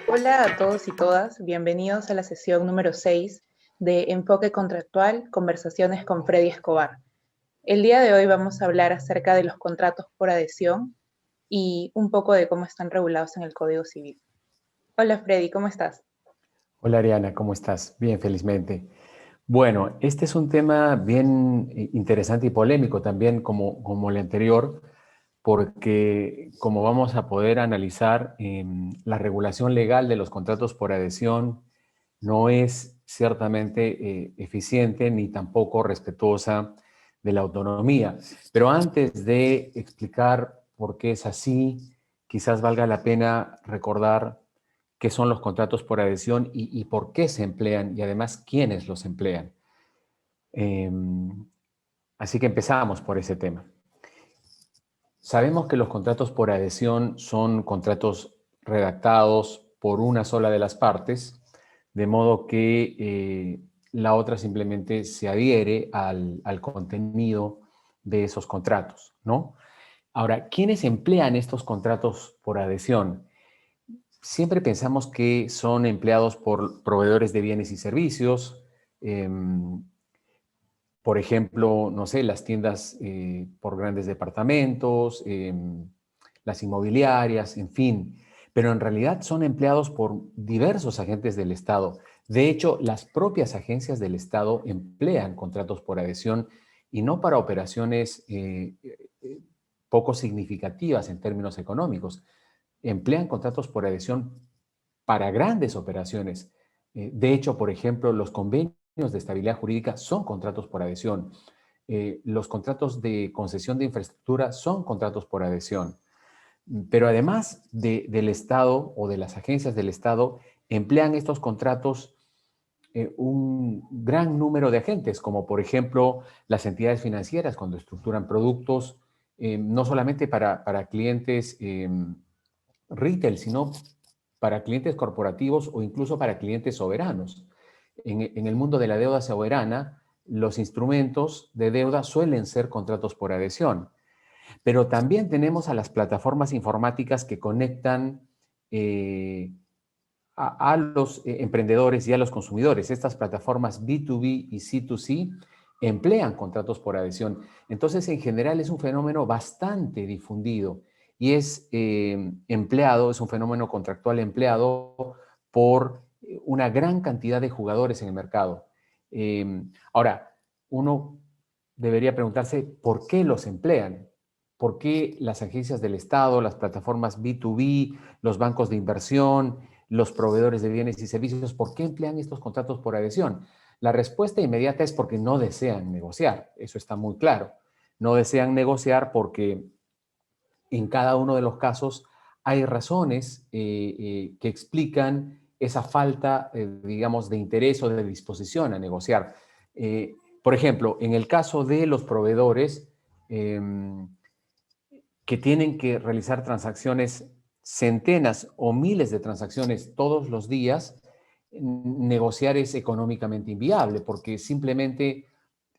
Hola a todos y todas, bienvenidos a la sesión número 6 de Enfoque Contractual, Conversaciones con Freddy Escobar. El día de hoy vamos a hablar acerca de los contratos por adhesión y un poco de cómo están regulados en el Código Civil. Hola Freddy, ¿cómo estás? Hola Ariana, ¿cómo estás? Bien, felizmente. Bueno, este es un tema bien interesante y polémico también como el anterior, porque como vamos a poder analizar, la regulación legal de los contratos por adhesión no es ciertamente eficiente ni tampoco respetuosa de la autonomía. Pero antes de explicar por qué es así, quizás valga la pena recordar qué son los contratos por adhesión y por qué se emplean y además quiénes los emplean. Eh, Así que empezamos por ese tema. Sabemos que los contratos por adhesión son contratos redactados por una sola de las partes, de modo que la otra simplemente se adhiere al contenido de esos contratos, ¿no? Ahora, ¿quiénes emplean estos contratos por adhesión? Siempre pensamos que son empleados por proveedores de bienes y servicios, por ejemplo, no sé, las tiendas por grandes departamentos, las inmobiliarias, en fin. Pero en realidad son empleados por diversos agentes del Estado. De hecho, las propias agencias del Estado emplean contratos por adhesión y no para operaciones poco significativas en términos económicos. Emplean contratos por adhesión para grandes operaciones. De hecho, por ejemplo, los convenios de estabilidad jurídica son contratos por adhesión. Los contratos de concesión de infraestructura son contratos por adhesión. Pero además del Estado o de las agencias del Estado, emplean estos contratos un gran número de agentes, como por ejemplo las entidades financieras cuando estructuran productos, no solamente para clientes retail, sino para clientes corporativos o incluso para clientes soberanos. En el mundo de la deuda soberana, los instrumentos de deuda suelen ser contratos por adhesión, pero también tenemos a las plataformas informáticas que conectan a los emprendedores y a los consumidores. Estas plataformas B2B y C2C emplean contratos por adhesión. Entonces, en general, es un fenómeno bastante difundido y es empleado, es un fenómeno contractual empleado por una gran cantidad de jugadores en el mercado. Ahora, uno debería preguntarse por qué los emplean. ¿Por qué las agencias del Estado, las plataformas B2B, los bancos de inversión, los proveedores de bienes y servicios, por qué emplean estos contratos por adhesión? La respuesta inmediata es porque no desean negociar. Eso está muy claro. No desean negociar porque en cada uno de los casos hay razones que explican esa falta, digamos, de interés o de disposición a negociar. Por ejemplo, en el caso de los proveedores eh, que tienen que realizar transacciones, centenas o miles de transacciones todos los días, negociar es económicamente inviable porque simplemente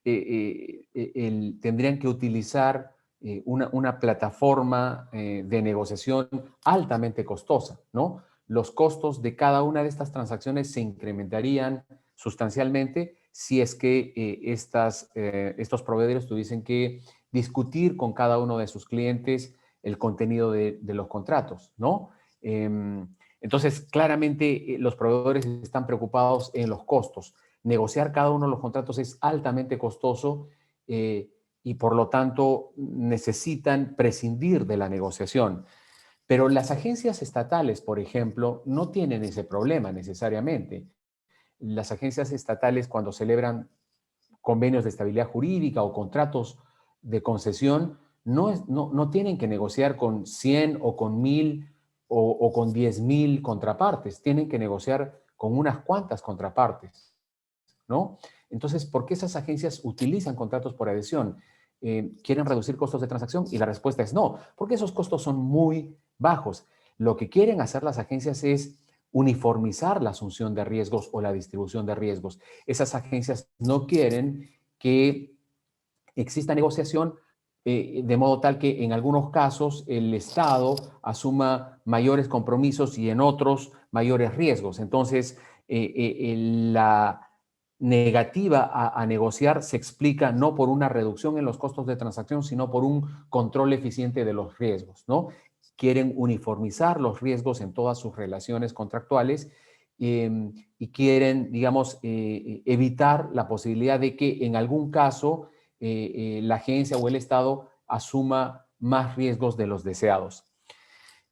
tendrían que utilizar una plataforma de negociación altamente costosa, ¿no? Los costos de cada una de estas transacciones se incrementarían sustancialmente si es que estos proveedores tuviesen que discutir con cada uno de sus clientes el contenido de los contratos, ¿no? Entonces, claramente los proveedores están preocupados en los costos. Negociar cada uno de los contratos es altamente costoso y por lo tanto necesitan prescindir de la negociación. Pero las agencias estatales, por ejemplo, no tienen ese problema necesariamente. Las agencias estatales cuando celebran convenios de estabilidad jurídica o contratos de concesión, no tienen que negociar con 100 o con 1000 o con 10,000 contrapartes, tienen que negociar con unas cuantas contrapartes, ¿no? Entonces, ¿por qué esas agencias utilizan contratos por adhesión? ¿Quieren reducir costos de transacción? Y la respuesta es no, porque esos costos son muy bajos. Lo que quieren hacer las agencias es uniformizar la asunción de riesgos o la distribución de riesgos. Esas agencias no quieren que exista negociación de modo tal que en algunos casos el Estado asuma mayores compromisos y en otros mayores riesgos. Entonces, la negativa a negociar se explica no por una reducción en los costos de transacción, sino por un control eficiente de los riesgos, ¿no? Quieren uniformizar los riesgos en todas sus relaciones contractuales y quieren, digamos, evitar la posibilidad de que en algún caso la agencia o el Estado asuma más riesgos de los deseados.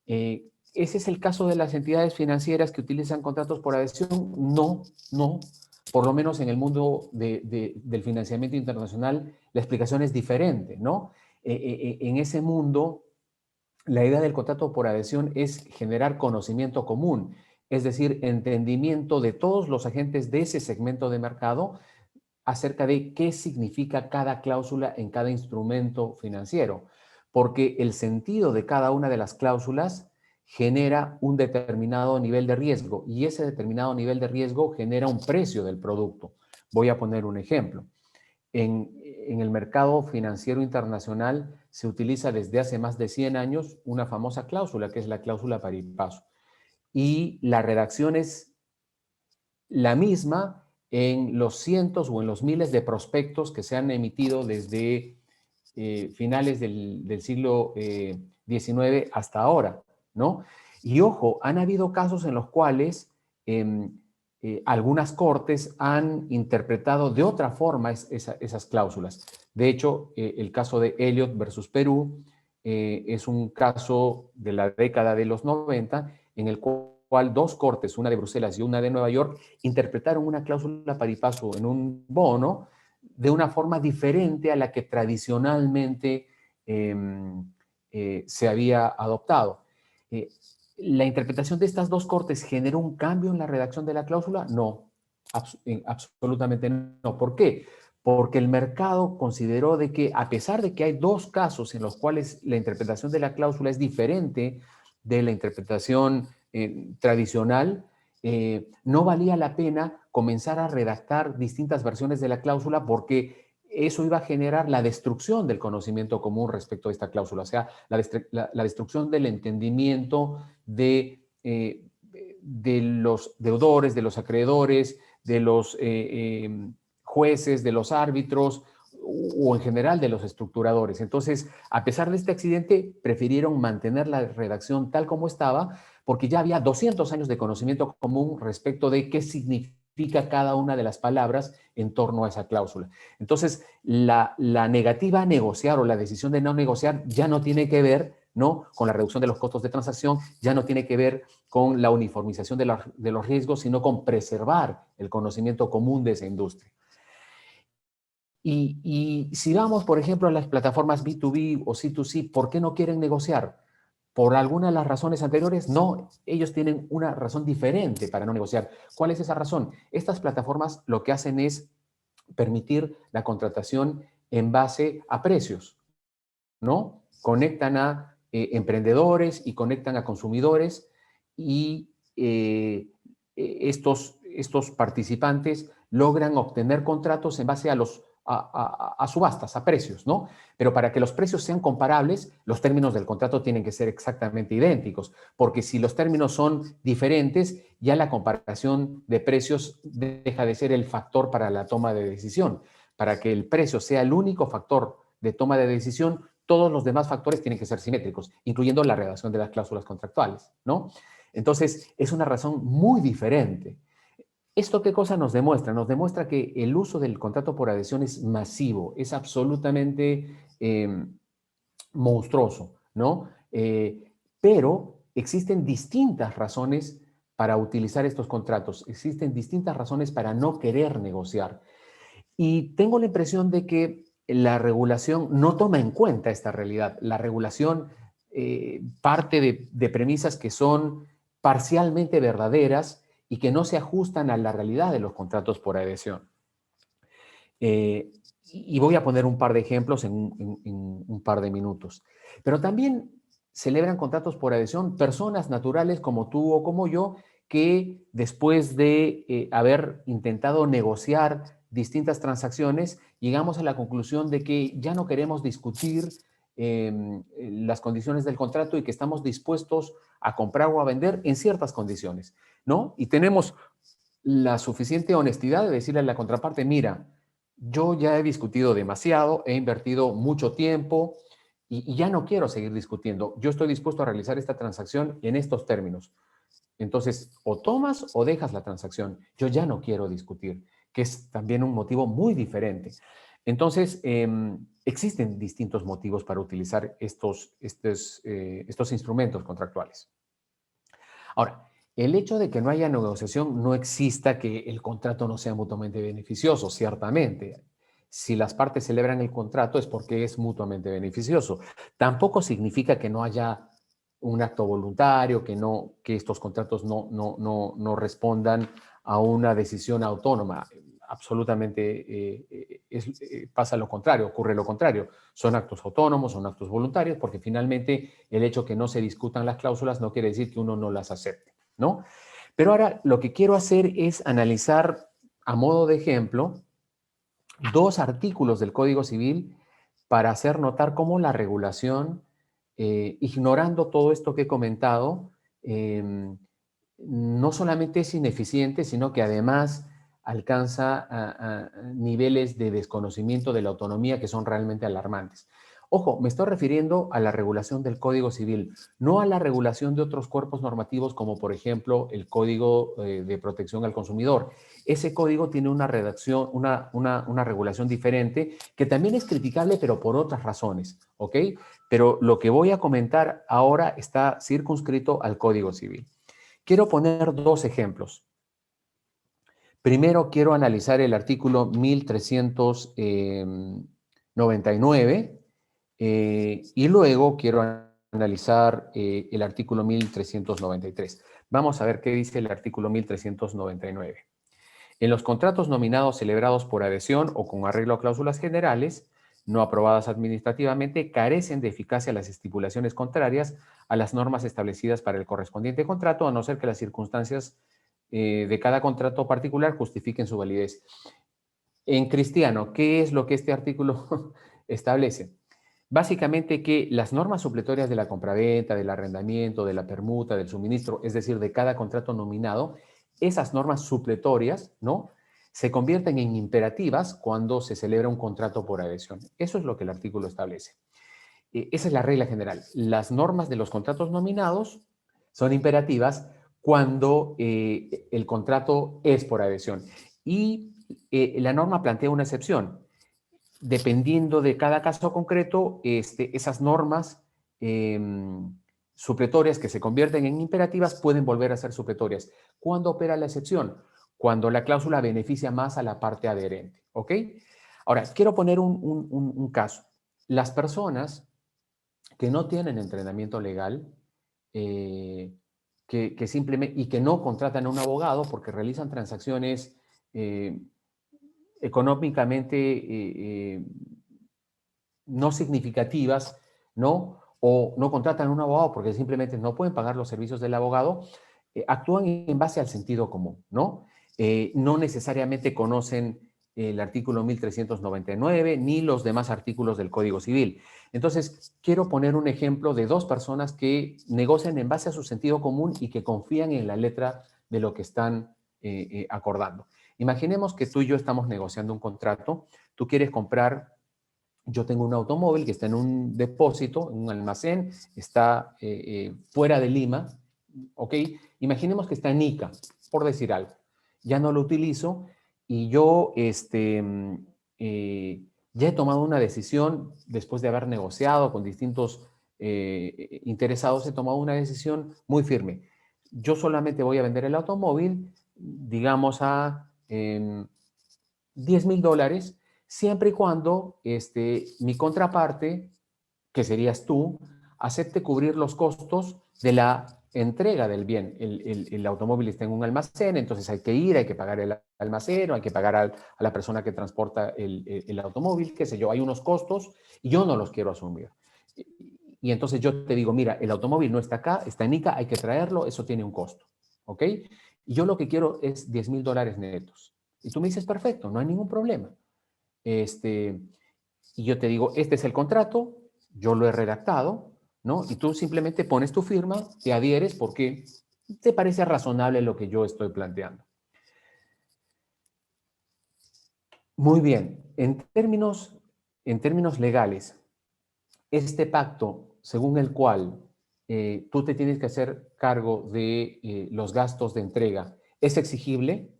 ¿Ese es el caso de las entidades financieras que utilizan contratos por adhesión? No, no. Por lo menos en el mundo del financiamiento internacional, la explicación es diferente, ¿no? En ese mundo, la idea del contrato por adhesión es generar conocimiento común, es decir, entendimiento de todos los agentes de ese segmento de mercado acerca de qué significa cada cláusula en cada instrumento financiero, porque el sentido de cada una de las cláusulas genera un determinado nivel de riesgo y ese determinado nivel de riesgo genera un precio del producto. Voy a poner un ejemplo. En el mercado financiero internacional se utiliza desde hace más de 100 años una famosa cláusula, que es la cláusula pari passu. Y la redacción es la misma en los cientos o en los miles de prospectos que se han emitido desde finales del siglo XIX hasta ahora, ¿no? Y ojo, han habido casos en los cuales algunas cortes han interpretado de otra forma esas cláusulas. De hecho, el caso de Elliott versus Perú es un caso de la década de los 90 en el cual dos cortes, una de Bruselas y una de Nueva York, interpretaron una cláusula pari passu en un bono de una forma diferente a la que tradicionalmente se había adoptado. ¿La interpretación de estas dos cortes generó un cambio en la redacción de la cláusula? No, absolutamente no. ¿Por qué? Porque el mercado consideró de que a pesar de que hay dos casos en los cuales la interpretación de la cláusula es diferente de la interpretación tradicional, no valía la pena comenzar a redactar distintas versiones de la cláusula porque eso iba a generar la destrucción del conocimiento común respecto a esta cláusula, o sea, la destrucción del entendimiento de los deudores, de los acreedores, de los jueces, de los árbitros o en general de los estructuradores. Entonces, a pesar de este accidente, prefirieron mantener la redacción tal como estaba porque ya había 200 años de conocimiento común respecto de qué significa cada una de las palabras en torno a esa cláusula. Entonces, la negativa a negociar o la decisión de no negociar ya no tiene que ver, ¿no?, con la reducción de los costos de transacción, ya no tiene que ver con la uniformización de los riesgos, sino con preservar el conocimiento común de esa industria. Y si vamos, por ejemplo, a las plataformas B2B o C2C, ¿por qué no quieren negociar? ¿Por alguna de las razones anteriores? No, ellos tienen una razón diferente para no negociar. ¿Cuál es esa razón? Estas plataformas lo que hacen es permitir la contratación en base a precios, ¿no? Conectan a emprendedores y conectan a consumidores y estos participantes logran obtener contratos en base a subastas, a precios, ¿no? Pero para que los precios sean comparables, los términos del contrato tienen que ser exactamente idénticos, porque si los términos son diferentes, ya la comparación de precios deja de ser el factor para la toma de decisión. Para que el precio sea el único factor de toma de decisión, todos los demás factores tienen que ser simétricos, incluyendo la redacción de las cláusulas contractuales, ¿no? Entonces, es una razón muy diferente. ¿Esto qué cosa nos demuestra? Nos demuestra que el uso del contrato por adhesión es masivo, es absolutamente monstruoso, ¿no? Pero existen distintas razones para utilizar estos contratos, existen distintas razones para no querer negociar. Y tengo la impresión de que la regulación no toma en cuenta esta realidad. La regulación parte de premisas que son parcialmente verdaderas y que no se ajustan a la realidad de los contratos por adhesión. Y voy a poner un par de ejemplos en un par de minutos. Pero también celebran contratos por adhesión personas naturales como tú o como yo, que después de haber intentado negociar distintas transacciones, llegamos a la conclusión de que ya no queremos discutir las condiciones del contrato y que estamos dispuestos a comprar o a vender en ciertas condiciones, ¿no? Y tenemos la suficiente honestidad de decirle a la contraparte, mira, yo ya he discutido demasiado, he invertido mucho tiempo y ya no quiero seguir discutiendo. Yo estoy dispuesto a realizar esta transacción en estos términos. Entonces, o tomas o dejas la transacción. Yo ya no quiero discutir, que es también un motivo muy diferente. Entonces, existen distintos motivos para utilizar estos instrumentos contractuales. Ahora, el hecho de que no haya negociación no exista que el contrato no sea mutuamente beneficioso, ciertamente. Si las partes celebran el contrato es porque es mutuamente beneficioso. Tampoco significa que no haya un acto voluntario, que estos contratos no respondan a una decisión autónoma. Absolutamente pasa lo contrario, ocurre lo contrario. Son actos autónomos, son actos voluntarios, porque finalmente el hecho que no se discutan las cláusulas no quiere decir que uno no las acepte, ¿no? Pero ahora lo que quiero hacer es analizar a modo de ejemplo dos artículos del Código Civil para hacer notar cómo la regulación, ignorando todo esto que he comentado, no solamente es ineficiente, sino que además alcanza a niveles de desconocimiento de la autonomía que son realmente alarmantes. Ojo, me estoy refiriendo a la regulación del Código Civil, no a la regulación de otros cuerpos normativos como por ejemplo el Código de Protección al Consumidor. Ese código tiene una redacción, una regulación diferente que también es criticable, pero por otras razones, ¿ok? Pero lo que voy a comentar ahora está circunscrito al Código Civil. Quiero poner dos ejemplos. Primero quiero analizar el artículo 1399 y luego quiero analizar el artículo 1393. Vamos a ver qué dice el artículo 1399. En los contratos nominados celebrados por adhesión o con arreglo a cláusulas generales, no aprobadas administrativamente, carecen de eficacia las estipulaciones contrarias a las normas establecidas para el correspondiente contrato, a no ser que las circunstancias de cada contrato particular justifiquen su validez. En cristiano, ¿qué es lo que este artículo establece? Básicamente que las normas supletorias de la compraventa, del arrendamiento, de la permuta, del suministro, es decir, de cada contrato nominado, esas normas supletorias, ¿no? Se convierten en imperativas cuando se celebra un contrato por adhesión. Eso es lo que el artículo establece. Esa es la regla general. Las normas de los contratos nominados son imperativas cuando el contrato es por adhesión. Y la norma plantea una excepción. Dependiendo de cada caso concreto, esas normas supletorias que se convierten en imperativas pueden volver a ser supletorias. ¿Cuándo opera la excepción? Cuando la cláusula beneficia más a la parte adherente. ¿Ok? Ahora, quiero poner un caso. Las personas que no tienen entrenamiento legal, que simplemente, y que no contratan a un abogado porque realizan transacciones económicamente no significativas, ¿no? O no contratan a un abogado porque simplemente no pueden pagar los servicios del abogado, actúan en base al sentido común, ¿no? No necesariamente conocen el artículo 1399 ni los demás artículos del Código Civil. Entonces, quiero poner un ejemplo de dos personas que negocian en base a su sentido común y que confían en la letra de lo que están acordando. Imaginemos que tú y yo estamos negociando un contrato, tú quieres comprar. Yo tengo un automóvil que está en un depósito, en un almacén, está fuera de Lima, ¿ok? Imaginemos que está en Ica, por decir algo. Ya no lo utilizo y yo ya he tomado una decisión, después de haber negociado con distintos interesados, he tomado una decisión muy firme. Yo solamente voy a vender el automóvil, digamos, a $10,000, siempre y cuando mi contraparte, que serías tú, acepte cubrir los costos de la entrega del bien. El automóvil está en un almacén, entonces hay que ir, hay que pagar el almacén, hay que pagar a la persona que transporta el automóvil, qué sé yo, hay unos costos y yo no los quiero asumir. Y entonces yo te digo, mira, el automóvil no está acá, está en ICA, hay que traerlo, eso tiene un costo, ¿ok? Y yo lo que quiero es $10,000 netos. Y tú me dices, perfecto, no hay ningún problema. Y yo te digo, este es el contrato, yo lo he redactado, ¿no? Y tú simplemente pones tu firma, te adhieres porque te parece razonable lo que yo estoy planteando. Muy bien, en términos legales, este pacto según el cual tú te tienes que hacer cargo de los gastos de entrega, ¿es exigible?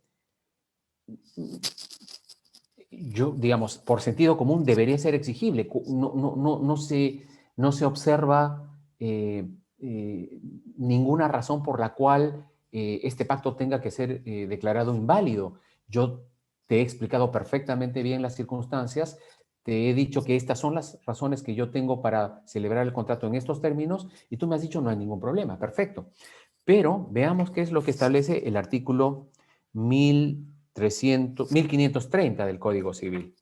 Yo, digamos, por sentido común debería ser exigible. No se observa ninguna razón por la cual este pacto tenga que ser declarado inválido. Yo te he explicado perfectamente bien las circunstancias, te he dicho que estas son las razones que yo tengo para celebrar el contrato en estos términos y tú me has dicho no hay ningún problema, perfecto. Pero veamos qué es lo que establece el artículo 1530 del Código Civil.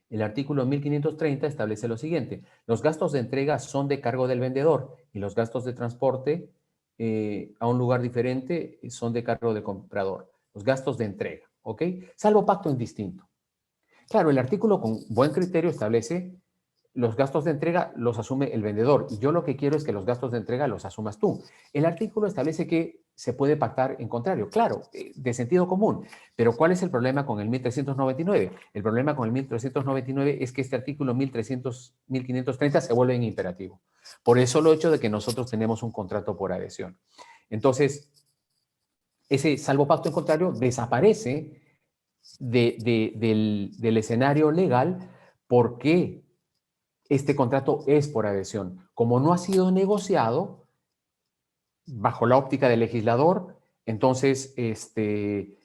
El artículo 1530 establece lo siguiente: los gastos de entrega son de cargo del vendedor y los gastos de transporte a un lugar diferente son de cargo del comprador. Los gastos de entrega, ¿ok? Salvo pacto indistinto. Claro, el artículo con buen criterio establece los gastos de entrega los asume el vendedor y yo lo que quiero es que los gastos de entrega los asumas tú. El artículo establece que se puede pactar en contrario, claro, de sentido común, pero ¿cuál es el problema con el 1399? El problema con el 1399 es que este artículo 1530 se vuelve en imperativo. Por eso lo hecho de que nosotros tenemos un contrato por adhesión. Entonces, ese salvo pacto en contrario desaparece del escenario legal porque este contrato es por adhesión. Como no ha sido negociado bajo la óptica del legislador, entonces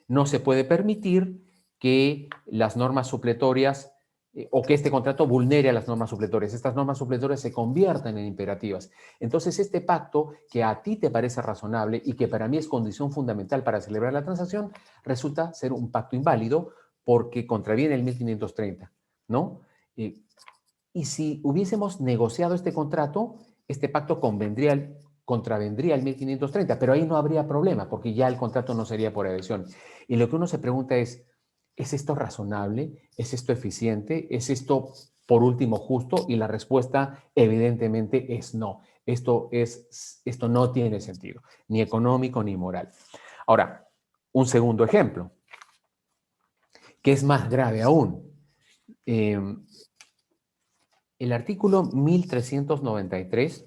no se puede permitir que las normas supletorias o que este contrato vulnere a las normas supletorias. Estas normas supletorias se conviertan en imperativas. Entonces, este pacto que a ti te parece razonable y que para mí es condición fundamental para celebrar la transacción, resulta ser un pacto inválido porque contraviene el 1530, ¿no? Y si hubiésemos negociado este contrato, este pacto contravendría el 1530, pero ahí no habría problema porque ya el contrato no sería por adhesión. Y lo que uno se pregunta ¿es esto razonable? ¿Es esto eficiente? ¿Es esto, por último, justo? Y la respuesta evidentemente es no. Esto no tiene sentido, ni económico ni moral. Ahora, un segundo ejemplo, que es más grave aún. El artículo 1393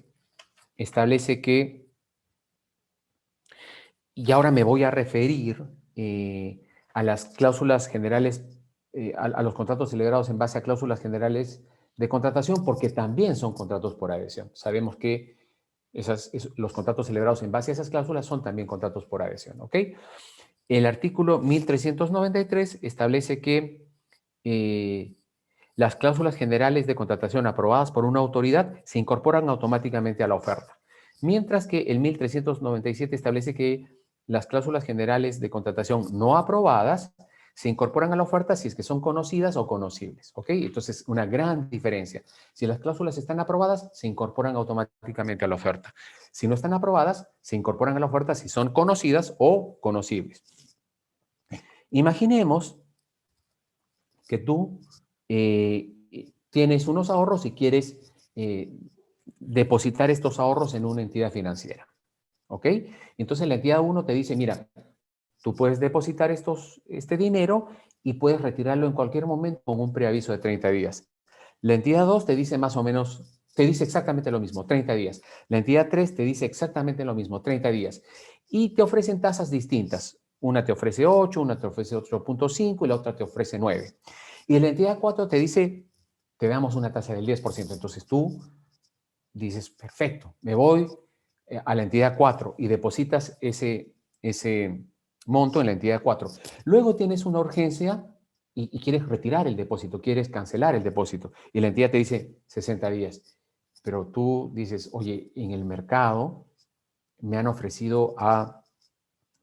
establece que, y ahora me voy a referir a las cláusulas generales, a los contratos celebrados en base a cláusulas generales de contratación, porque también son contratos por adhesión. Sabemos que los contratos celebrados en base a esas cláusulas son también contratos por adhesión, ¿ok? El artículo 1393 establece que las cláusulas generales de contratación aprobadas por una autoridad se incorporan automáticamente a la oferta, mientras que el 1397 establece que las cláusulas generales de contratación no aprobadas se incorporan a la oferta si es que son conocidas o conocibles, ¿ok? Entonces, una gran diferencia. Si las cláusulas están aprobadas, se incorporan automáticamente a la oferta. Si no están aprobadas, se incorporan a la oferta si son conocidas o conocibles. Imaginemos que tú tienes unos ahorros y quieres depositar estos ahorros en una entidad financiera, ¿ok? Entonces la entidad 1 te dice, mira, tú puedes depositar este dinero y puedes retirarlo en cualquier momento con un preaviso de 30 días. La entidad 2 te dice más o menos, te dice exactamente lo mismo, 30 días. La entidad 3 te dice exactamente lo mismo, 30 días. Y te ofrecen tasas distintas. Una te ofrece 8, una te ofrece 8.5 y la otra te ofrece 9. Y la entidad 4 te dice, te damos una tasa del 10%. Entonces tú dices, perfecto, me voy a la entidad 4 y depositas ese monto en la entidad 4. Luego tienes una urgencia y quieres retirar el depósito, quieres cancelar el depósito. Y la entidad te dice 60 días. Pero tú dices, oye, en el mercado me han ofrecido a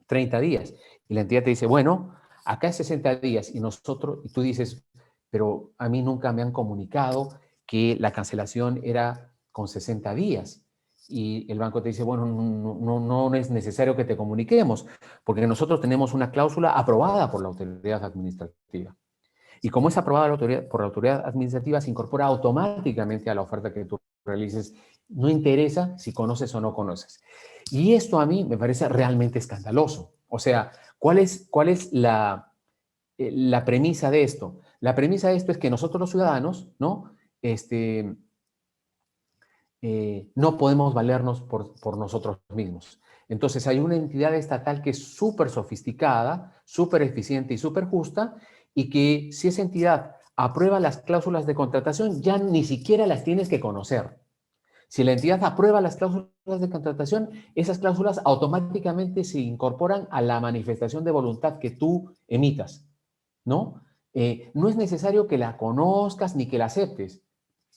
30 días. Y la entidad te dice, bueno, acá es 60 días. Y tú dices, pero a mí nunca me han comunicado que la cancelación era con 60 días. Y el banco te dice, bueno, no es necesario que te comuniquemos, porque nosotros tenemos una cláusula aprobada por la autoridad administrativa. Y como es aprobada por la autoridad administrativa, se incorpora automáticamente a la oferta que tú realices. No interesa si conoces o no conoces. Y esto a mí me parece realmente escandaloso. O sea, ¿cuál es la premisa de esto? La premisa de esto es que nosotros los ciudadanos, ¿no? No podemos valernos por nosotros mismos. Entonces hay una entidad estatal que es súper sofisticada, súper eficiente y súper justa, y que si esa entidad aprueba las cláusulas de contratación, ya ni siquiera las tienes que conocer. Si la entidad aprueba las cláusulas de contratación, esas cláusulas automáticamente se incorporan a la manifestación de voluntad que tú emitas, ¿no? No es necesario que la conozcas ni que la aceptes.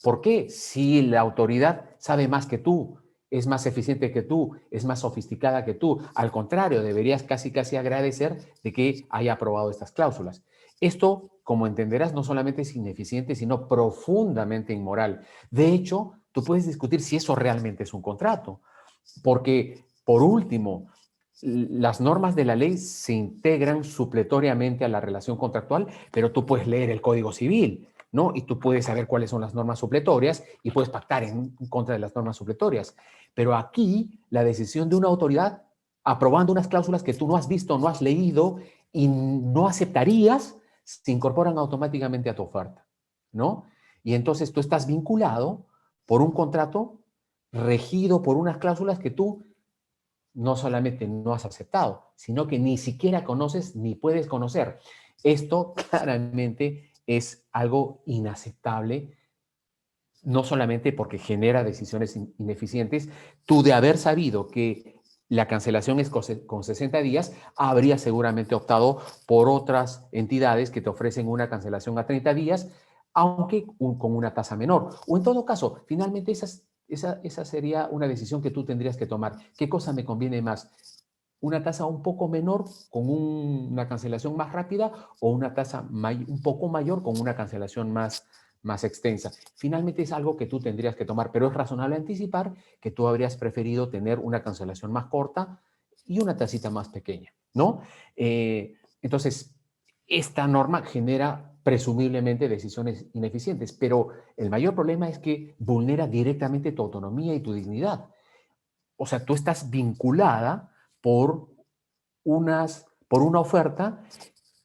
¿Por qué? Si la autoridad sabe más que tú, es más eficiente que tú, es más sofisticada que tú. Al contrario, deberías casi agradecer de que haya aprobado estas cláusulas. Esto, como entenderás, no solamente es ineficiente, sino profundamente inmoral. De hecho, tú puedes discutir si eso realmente es un contrato, porque, por último, las normas de la ley se integran supletoriamente a la relación contractual, pero tú puedes leer el Código Civil, ¿no? Y tú puedes saber cuáles son las normas supletorias y puedes pactar en contra de las normas supletorias. Pero aquí, la decisión de una autoridad aprobando unas cláusulas que tú no has visto, no has leído y no aceptarías, se incorporan automáticamente a tu oferta, ¿no? Y entonces tú estás vinculado por un contrato regido por unas cláusulas que tú no solamente no has aceptado, sino que ni siquiera conoces ni puedes conocer. Esto claramente es algo inaceptable, no solamente porque genera decisiones ineficientes. Tú, de haber sabido que la cancelación es con 60 días, habrías seguramente optado por otras entidades que te ofrecen una cancelación a 30 días, aunque con una tasa menor. O en todo caso, finalmente esa sería una decisión que tú tendrías que tomar. ¿Qué cosa me conviene más? ¿Una tasa un poco menor con una cancelación más rápida, o una tasa un poco mayor con una cancelación más extensa? Finalmente es algo que tú tendrías que tomar, pero es razonable anticipar que tú habrías preferido tener una cancelación más corta y una tasita más pequeña, ¿no? Entonces, esta norma genera presumiblemente decisiones ineficientes, pero el mayor problema es que vulnera directamente tu autonomía y tu dignidad. O sea, tú estás vinculada por por una oferta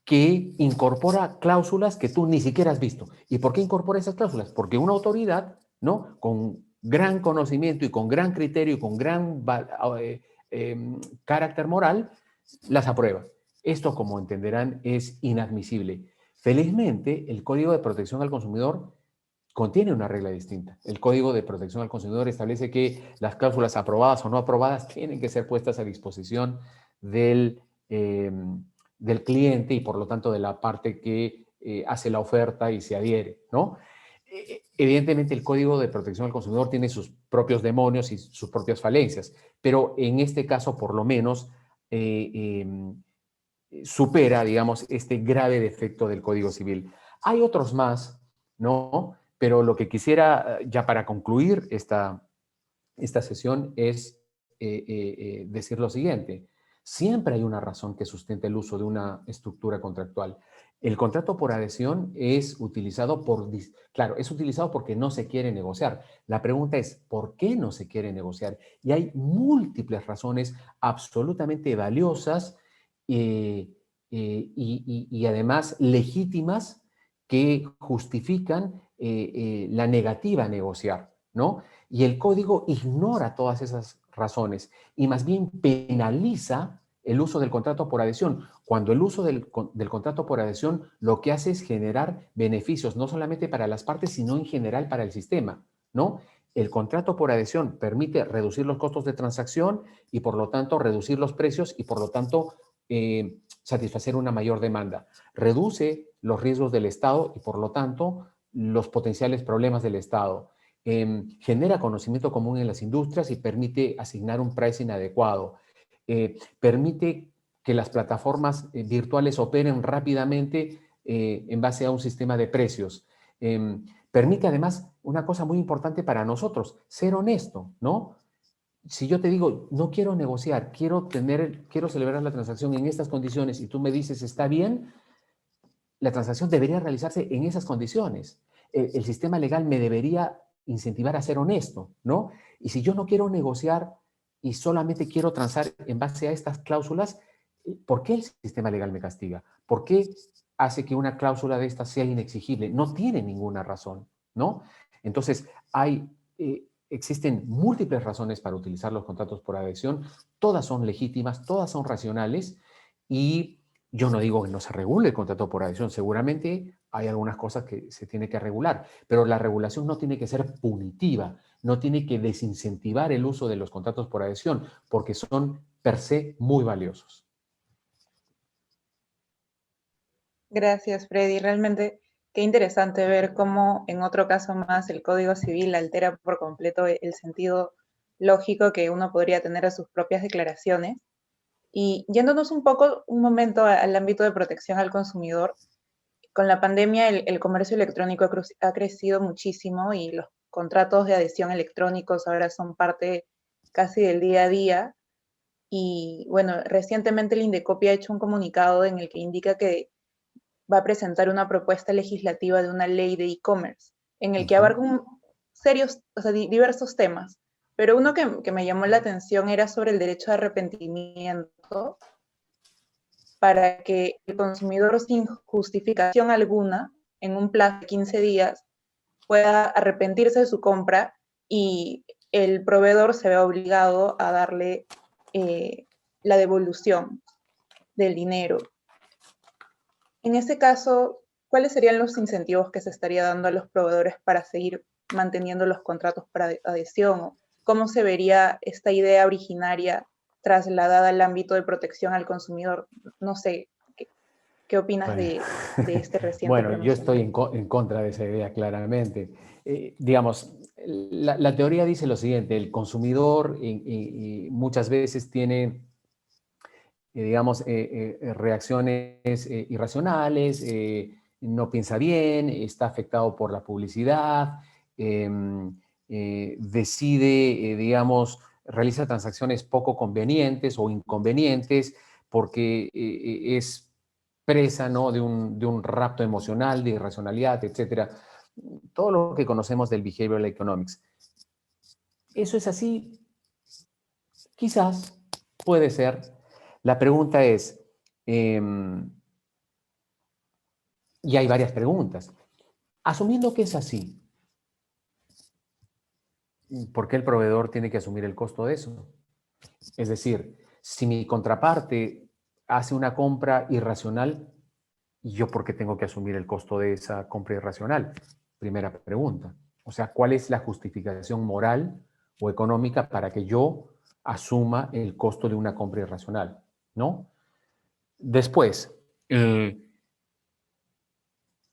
que incorpora cláusulas que tú ni siquiera has visto. ¿Y por qué incorpora esas cláusulas? Porque una autoridad, ¿no? Con gran conocimiento y con gran criterio y con gran carácter moral, las aprueba. Esto, como entenderán, es inadmisible. Felizmente, el Código de Protección al Consumidor contiene una regla distinta. El Código de Protección al Consumidor establece que las cláusulas aprobadas o no aprobadas tienen que ser puestas a disposición del, eh, del cliente, y por lo tanto de la parte que hace la oferta y se adhiere, ¿no? Evidentemente, el Código de Protección al Consumidor tiene sus propios demonios y sus propias falencias, pero en este caso, por lo menos, supera, digamos, este grave defecto del Código Civil. Hay otros más, ¿no? Pero lo que quisiera, ya para concluir esta sesión, es decir lo siguiente. Siempre hay una razón que sustenta el uso de una estructura contractual. El contrato por adhesión es utilizado claro, es utilizado porque no se quiere negociar. La pregunta es, ¿por qué no se quiere negociar? Y hay múltiples razones absolutamente valiosas, y además legítimas, que justifican la negativa a negociar, ¿no? Y el código ignora todas esas razones y más bien penaliza el uso del contrato por adhesión, cuando el uso del contrato por adhesión lo que hace es generar beneficios, no solamente para las partes, sino en general para el sistema, ¿no? El contrato por adhesión permite reducir los costos de transacción y, por lo tanto, reducir los precios y, por lo tanto, satisfacer una mayor demanda. Reduce los riesgos del Estado y, por lo tanto, los potenciales problemas del Estado. Genera conocimiento común en las industrias y permite asignar un pricing adecuado. Permite que las plataformas virtuales operen rápidamente en base a un sistema de precios. Permite además una cosa muy importante para nosotros: ser honesto, ¿no? Si yo te digo, no quiero negociar, quiero celebrar la transacción en estas condiciones, y tú me dices, está bien, la transacción debería realizarse en esas condiciones. El sistema legal me debería incentivar a ser honesto, ¿no? Y si yo no quiero negociar y solamente quiero transar en base a estas cláusulas, ¿por qué el sistema legal me castiga? ¿Por qué hace que una cláusula de estas sea inexigible? No tiene ninguna razón, ¿no? Entonces, existen múltiples razones para utilizar los contratos por adhesión, todas son legítimas, todas son racionales y yo no digo que no se regule el contrato por adhesión, seguramente hay algunas cosas que se tiene que regular, pero la regulación no tiene que ser punitiva, no tiene que desincentivar el uso de los contratos por adhesión, porque son per se muy valiosos. Gracias, Freddy. Realmente qué interesante ver cómo en otro caso más el Código Civil altera por completo el sentido lógico que uno podría tener a sus propias declaraciones. Y yéndonos un momento al ámbito de protección al consumidor, con la pandemia el comercio electrónico ha crecido muchísimo y los contratos de adhesión electrónicos ahora son parte casi del día a día. Y bueno, recientemente el Indecopi ha hecho un comunicado en el que indica que va a presentar una propuesta legislativa de una ley de e-commerce, en el que abarca serios, o sea, diversos temas. Pero uno que me llamó la atención era sobre el derecho de arrepentimiento para que el consumidor sin justificación alguna, en un plazo de 15 días, pueda arrepentirse de su compra y el proveedor se vea obligado a darle la devolución del dinero. En ese caso, ¿cuáles serían los incentivos que se estaría dando a los proveedores para seguir manteniendo los contratos para adhesión? ¿Cómo se vería esta idea originaria trasladada al ámbito de protección al consumidor? No sé, ¿qué opinas Bueno, de este reciente bueno, yo estoy pronunciamiento? en contra de esa idea claramente. Digamos, la teoría dice lo siguiente, el consumidor muchas veces tiene digamos, reacciones irracionales, no piensa bien, está afectado por la publicidad, decide, digamos, realiza transacciones poco convenientes o inconvenientes porque es presa, ¿no?, de un rapto emocional, de irracionalidad, etcétera. Todo lo que conocemos del behavioral economics. ¿Eso es así? Quizás, puede ser. La pregunta es, y hay varias preguntas. Asumiendo que es así, ¿por qué el proveedor tiene que asumir el costo de eso? Es decir, si mi contraparte hace una compra irracional, ¿yo por qué tengo que asumir el costo de esa compra irracional? Primera pregunta. O sea, ¿cuál es la justificación moral o económica para que yo asuma el costo de una compra irracional? ¿No? Después,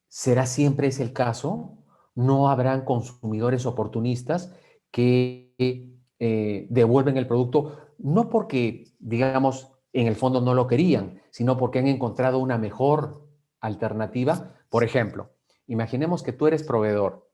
¿será siempre ese el caso? ¿No habrán consumidores oportunistas que devuelven el producto no porque, digamos, en el fondo no lo querían, sino porque han encontrado una mejor alternativa? Por ejemplo, imaginemos que tú eres proveedor,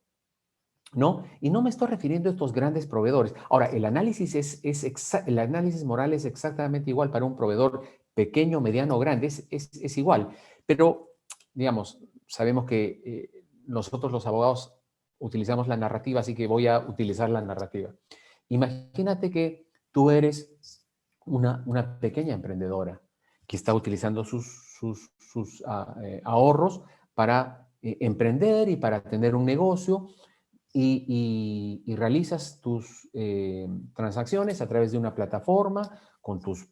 ¿no? Y no me estoy refiriendo a estos grandes proveedores. Ahora, el análisis, el análisis moral es exactamente igual para un proveedor pequeño, mediano o grande, es igual. Pero, digamos, sabemos que nosotros los abogados utilizamos la narrativa, así que voy a utilizar la narrativa. Imagínate que tú eres una pequeña emprendedora que está utilizando sus ahorros para emprender y para tener un negocio y realizas tus transacciones a través de una plataforma con tus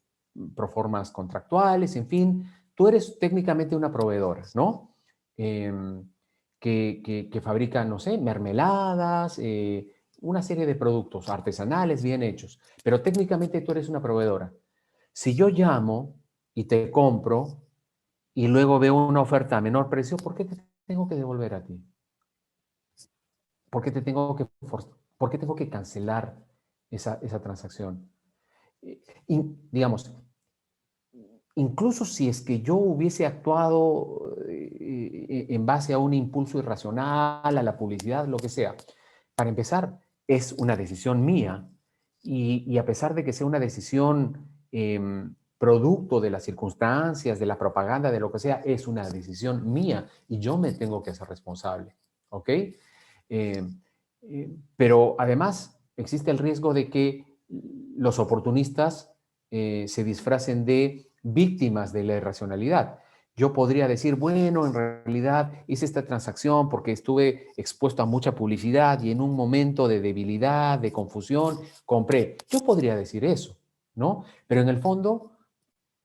proformas contractuales, en fin, tú eres técnicamente una proveedora, ¿no? Que fabrica, no sé, mermeladas, una serie de productos artesanales bien hechos, pero técnicamente tú eres una proveedora. Si yo llamo y te compro y luego veo una oferta a menor precio, ¿por qué te tengo que devolver a ti? ¿Por qué por qué tengo que cancelar esa transacción? Y, digamos, incluso si es que yo hubiese actuado en base a un impulso irracional, a la publicidad, lo que sea, para empezar, es una decisión mía y a pesar de que sea una decisión producto de las circunstancias, de la propaganda, de lo que sea, es una decisión mía y yo me tengo que hacer responsable, ¿ok? Pero además existe el riesgo de que los oportunistas se disfracen de víctimas de la irracionalidad. Yo podría decir, bueno, en realidad hice esta transacción porque estuve expuesto a mucha publicidad y en un momento de debilidad, de confusión, compré. Yo podría decir eso, ¿no? Pero en el fondo,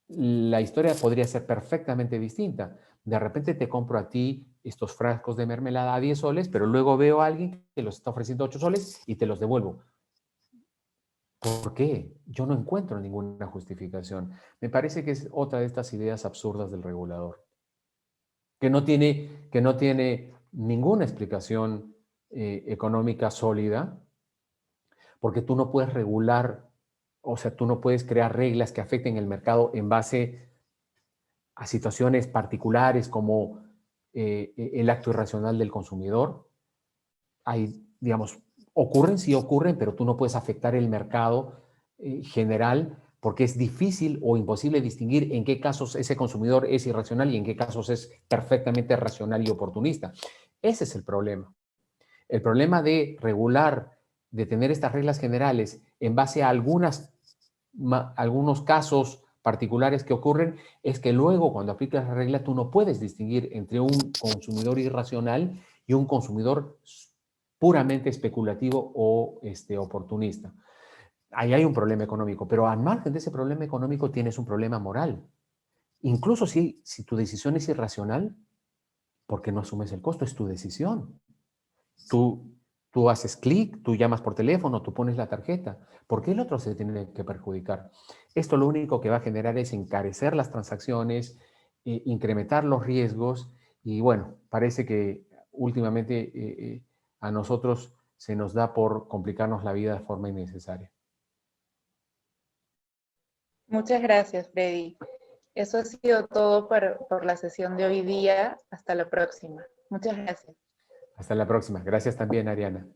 la historia podría ser perfectamente distinta. De repente te compro a ti estos frascos de mermelada a 10 soles, pero luego veo a alguien que los está ofreciendo a 8 soles y te los devuelvo. ¿Por qué? Yo no encuentro ninguna justificación. Me parece que es otra de estas ideas absurdas del regulador, que no tiene ninguna explicación económica sólida, porque tú no puedes regular, o sea, tú no puedes crear reglas que afecten el mercado en base a situaciones particulares como el acto irracional del consumidor. Hay, digamos, ocurren, sí ocurren, pero tú no puedes afectar el mercado general porque es difícil o imposible distinguir en qué casos ese consumidor es irracional y en qué casos es perfectamente racional y oportunista. Ese es el problema. El problema de regular, de tener estas reglas generales en base a algunos casos particulares que ocurren, es que luego cuando aplicas la regla tú no puedes distinguir entre un consumidor irracional y un consumidor puramente especulativo o oportunista. Ahí hay un problema económico, pero al margen de ese problema económico tienes un problema moral. Incluso si tu decisión es irracional, ¿por qué no asumes el costo? Es tu decisión. Tú, tú haces clic, tú llamas por teléfono, tú pones la tarjeta. ¿Por qué el otro se tiene que perjudicar? Esto lo único que va a generar es encarecer las transacciones, incrementar los riesgos y bueno, parece que últimamente a nosotros se nos da por complicarnos la vida de forma innecesaria. Muchas gracias, Freddy. Eso ha sido todo por la sesión de hoy día. Hasta la próxima. Muchas gracias. Hasta la próxima. Gracias también, Ariana.